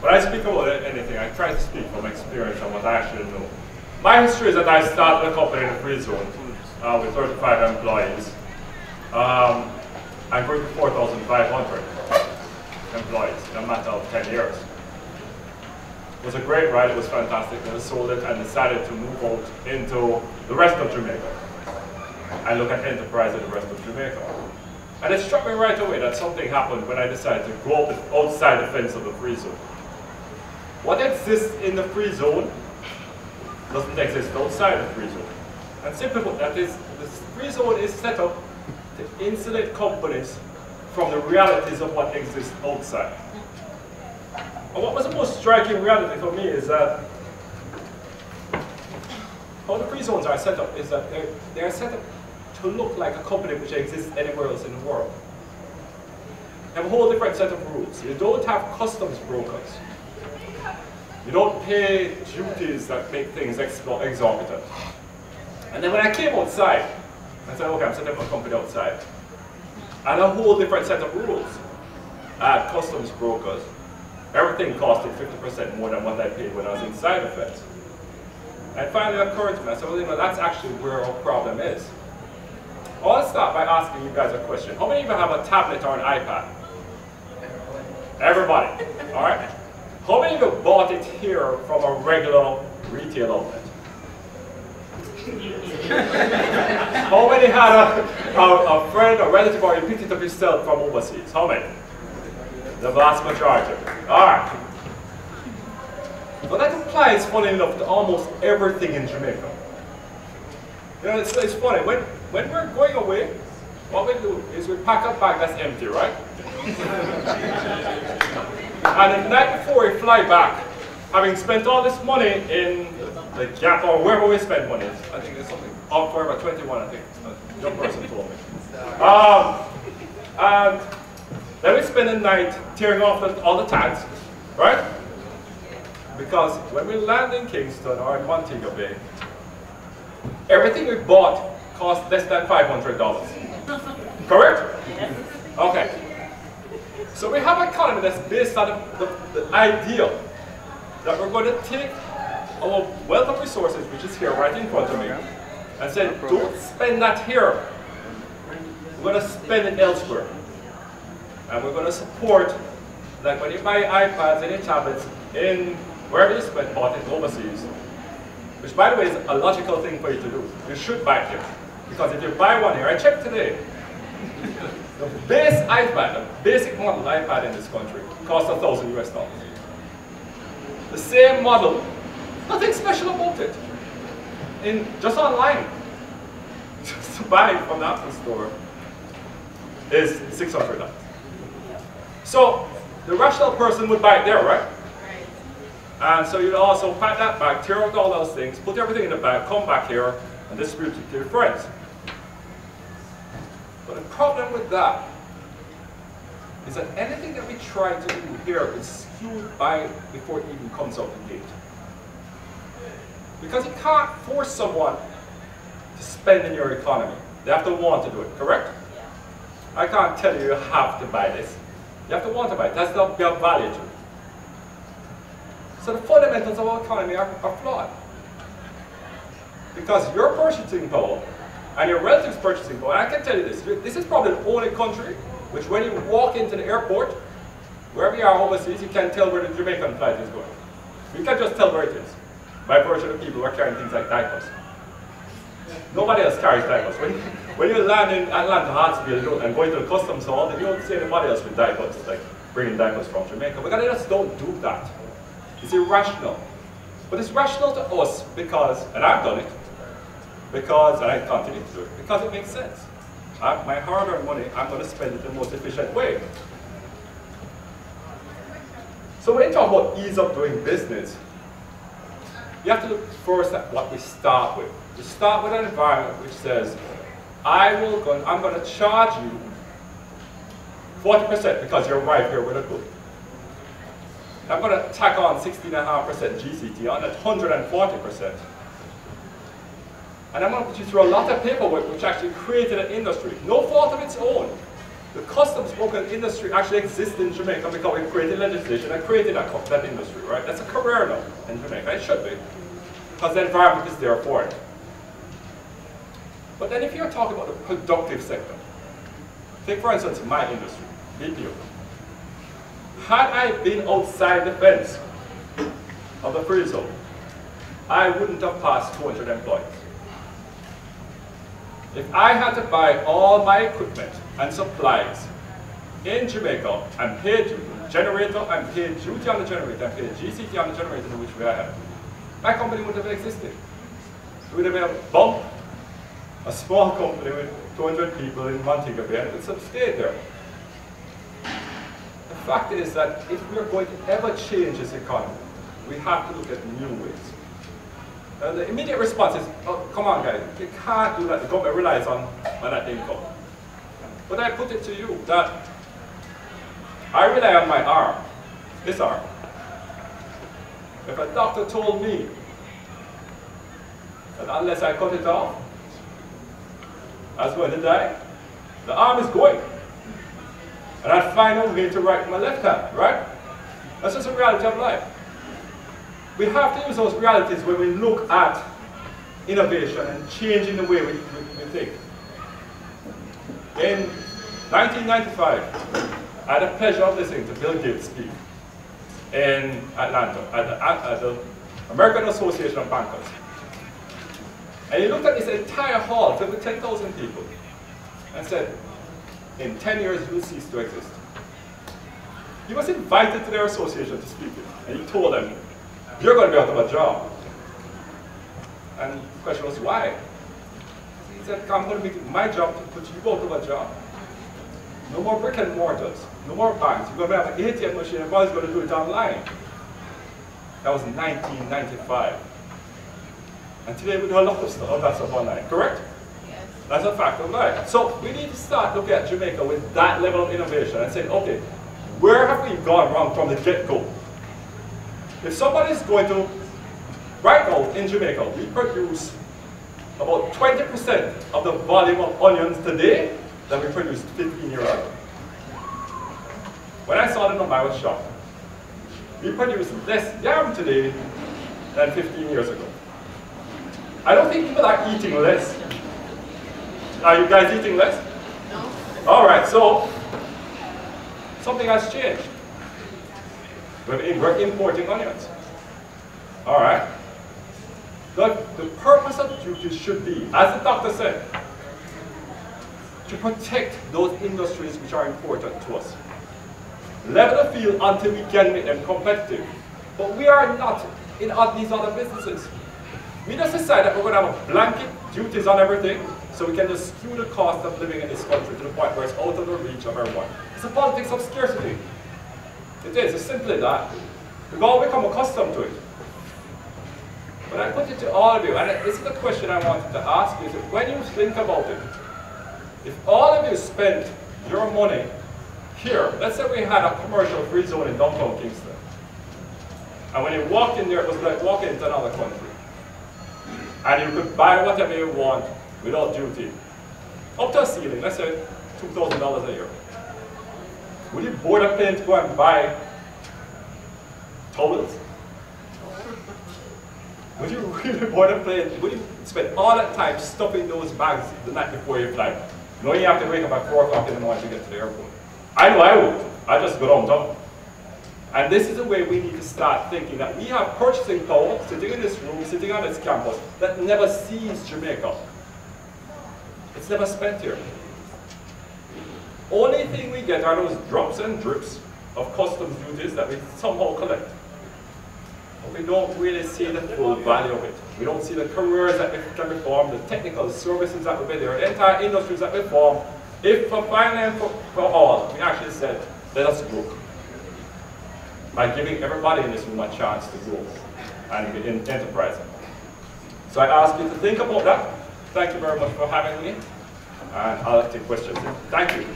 when I speak about anything, I try to speak from experience and what I actually know. My history is that I started a company in the free zone with 35 employees. I'm going to 4,500 employees in a matter of 10 years. It was a great ride, it was fantastic. I sold it and decided to move out into the rest of Jamaica and look at enterprise in the rest of Jamaica. And it struck me right away that something happened when I decided to go outside the fence of the free zone. What exists in the free zone doesn't exist outside the free zone. And simply put, that is, the free zone is set up to insulate companies from the realities of what exists outside. And what was the most striking reality for me is that how the free zones are set up is that they are set up to look like a company which exists anywhere else in the world. You have a whole different set of rules. You don't have customs brokers. You don't pay duties that make things exorbitant. And then when I came outside, I said, okay, I'm setting up a company outside. I had a whole different set of rules. I had customs brokers. Everything costed 50% more than what I paid when I was inside the fence. And finally it occurred to me, I said, well, you know, that's actually where our problem is. I'll start by asking you guys a question. How many of you have a tablet or an iPad? Everybody, all right? How many of you bought it here from a regular retail outlet? How many had a friend or relative or you picked it up yourself from overseas? How many? The vast majority. All right. But that applies, funny enough, to almost everything in Jamaica. You know, it's funny. When we're going away, what we do is we pack a bag that's empty, right? And the night before we fly back, having spent all this money in the Gap or wherever we spend money, I think it's something up for about 21, I think. A young person told me. And then we spend the night tearing off all the tags, right? Because when we land in Kingston or in Montego Bay, everything we bought cost less than $500. Correct? Yes. Okay. So we have an economy that's based on the idea that we're going to take our wealth of resources, which is here right in front of me, and say, don't spend that here. We're going to spend it elsewhere. And we're going to support, like when you buy iPads and tablets in wherever you spend, bought it overseas, which by the way is a logical thing for you to do. You should buy it here. Because if you buy one here, I checked today, the base iPad, the basic model iPad in this country costs $1,000 US. The same model, nothing special about it. Just online, just to buy it from the Apple store is $600. So the rational person would buy it there, right? And so you'd also pack that bag, tear out all those things, put everything in the bag, come back here, and distribute it to your friends. But the problem with that is that anything that we try to do here is skewed by before it even comes out the gate. Because you can't force someone to spend in your economy. They have to want to do it, correct? Yeah. I can't tell you you have to buy this. You have to want to buy it. That's not your value to it. So the fundamentals of our economy are flawed. Because your purchasing power and your relatives' purchasing power, and I can tell you this is probably the only country which when you walk into the airport, wherever you are overseas, you can tell where the Jamaican flight is going. You can just tell where it is by virtue of the people who are carrying things like diapers. Nobody else carries diapers. When you land in Atlanta, Hartsfield, and going to the customs hall, you don't see anybody else with diapers, like bringing diapers from Jamaica. Because they just don't do that. It's irrational. But it's rational to us because, and I've done it, because, and I continue to do it, because it makes sense. My hard-earned money, I'm going to spend it the most efficient way. So when you talk about ease of doing business, you have to look first at what we start with. You start with an environment which says, I'm going to charge you 40% because you arrived here with a good. I'm going to tack on 16.5% GCT on that 140%. And I'm going to put you through a lot of paperwork which actually created an industry. No fault of its own. The customs broker industry actually exists in Jamaica because we created legislation that created that industry, right? That's a career now in Jamaica. It should be, because the environment is there for it. But then if you're talking about the productive sector, take for instance my industry, BPO. Had I been outside the fence of the free zone, I wouldn't have passed 200 employees. If I had to buy all my equipment and supplies in Jamaica and pay generator and pay duty on the generator and pay GCT on the generator in which way I have, my company wouldn't have existed. It would have been a bump, a small company with 200 people in Montego Bay, and it would have stayed there. The fact is that if we're going to ever change this economy, we have to look at new ways. The immediate response is, oh, come on guys, you can't do that. The government relies on that income. But I put it to you that I rely on my arm, this arm. If a doctor told me that unless I cut it off, I was going to die, the arm is going. And I'd find a way to write my left hand, right? That's just a reality of life. We have to use those realities when we look at innovation and changing the way we think. In 1995, I had the pleasure of listening to Bill Gates speak in Atlanta at the American Association of Bankers. And he looked at this entire hall filled with 10,000 people and said, in 10 years you will cease to exist. He was invited to their association to speak, and he told them, you're going to be out of a job. And the question was, why? He said, I'm going to make it my job to put you out of a job. No more brick and mortars, no more banks. You're going to have an ATM machine, everybody's going to do it online. That was 1995. And today we do a lot of that stuff online, correct? Yes. That's a fact of life. So we need to start looking at Jamaica with that level of innovation and saying, okay, where have we gone wrong from the get-go? If somebody is going to, right now in Jamaica, we produce about 20% of the volume of onions today that we produced 15 years ago. When I saw the number, I was shocked. We produce less yam today than 15 years ago. I don't think people are eating less. Are you guys eating less? No. All right, so something has changed. We're importing onions. All right. The purpose of duties should be, as the doctor said, to protect those industries which are important to us. Level the field until we can make them competitive. But we are not in these other businesses. We just decide that we're going to have a blanket duties on everything, so we can just skew the cost of living in this country to the point where it's out of the reach of everyone. It's a politics of scarcity. It is, it's simply that. We've all become accustomed to it. But I put it to all of you, and this is the question I wanted to ask you, is when you think about it, if all of you spent your money here, let's say we had a commercial free zone in downtown Kingston, and when you walked in there, it was like walking into another country. And you could buy whatever you want without duty. Up to a ceiling, let's say $2,000 a year. Would you board a plane to go and buy towels? Would you really board a plane? Would you spend all that time stuffing those bags the night before you fly, knowing you have to wake up at 4 o'clock in the morning to get to the airport? I know I would. I just go downtown. And this is the way we need to start thinking, that we have purchasing power sitting in this room, sitting on this campus, that never sees Jamaica. It's never spent here. Only thing we get are those drops and drips of customs duties that we somehow collect. But we don't really see the full value of it. We don't see the careers that we can reform, the technical services that will be there, the entire industries that we form. If for finally and for all, we actually said, let us grow. By giving everybody in this room a chance to grow and be enterprising. So I ask you to think about that. Thank you very much for having me. And I'll take questions. Thank you.